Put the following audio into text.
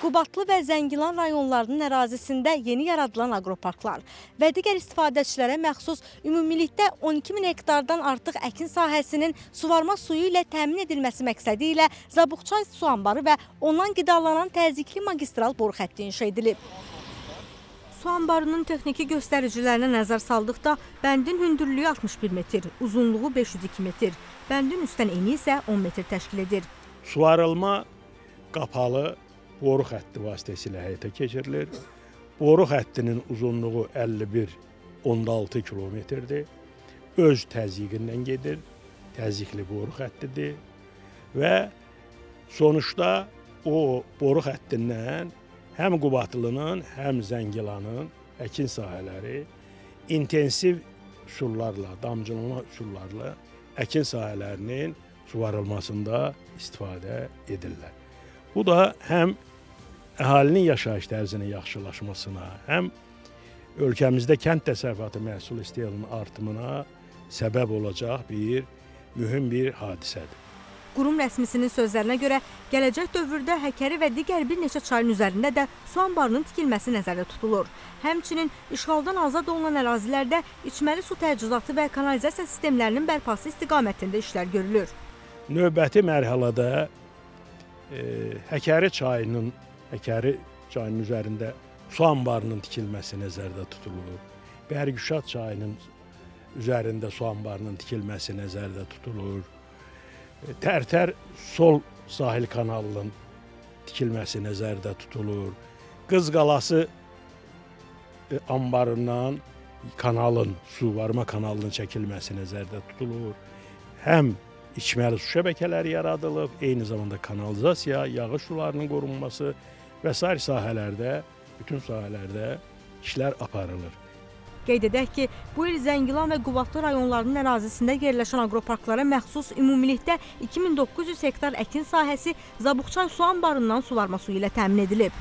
Qubadlı və Zəngilan rayonlarının ərazisində yeni yaradılan aqroparklar və digər istifadəçilərə məxsus ümumilikdə 12 min hektardan artıq əkin sahəsinin suvarma suyu ilə təmin edilməsi məqsədi ilə Zabuqçay su anbarı və ondan qidalanan təzyiqli magistral boru xətti inşa edilib. Su anbarının texniki göstəricilərinə nəzər saldıqda bəndin hündürlüyü 61 metr, uzunluğu 502 metr, bəndin üstən eni isə 10 metr təşkil edir. Suvarılma qapalı boru xətti vasitəsilə həyata keçirilir. Boru xəttinin uzunluğu 51,6 kilometrdir. Öz təzyiqindən gedir, təzyiqli boru xəttidir və sonuçta o boru xəttindən həm Qubadlının, həm Zəngilanın əkin sahələri intensiv üsullarla, damcılama üsullarla əkin sahələrinin suvarılmasında istifadə edirlər. Bu da həm əhalinin yaşayış tərzinin yaxşılaşmasına, həm ölkəmizdə kənd təsərrüfatı məhsul istehsalının artımına səbəb olacaq mühüm bir hadisədir. Qurum rəsmisinin sözlərinə görə gələcək dövrdə Həkəri və digər bir neçə çayın üzərində də su anbarının tikilməsi nəzərdə tutulur. Həmçinin işğaldan azad olunan ərazilərdə içməli su təchizatı və kanalizasiya sistemlərinin bərpası istiqamətində işlər görülür. Növbəti mərhələdə Həkəri çayının üzərində su anbarının tikilməsi nəzərdə tutulur. Bərgüşad çayının üzərində su anbarının tikilməsi nəzərdə tutulur. Tərtər sol sahil kanalının tikilməsi nəzərdə tutulur. Qız Qalası anbarından suvarma kanalının çəkilməsi nəzərdə tutulur. Həm içməli su şəbəkələri yaradılıb, eyni zamanda kanalizasiya, yağış sularının qorunması və sair sahələrdə, bütün sahələrdə işlər aparılır. Qeyd edək ki, bu il Zəngilan və Qubadlı rayonlarının ərazisində yerləşən aqroparklara məxsus ümumilikdə 2900 hektar əkin sahəsi Zabuqçay su anbarından suvarma suyu ilə təmin edilib.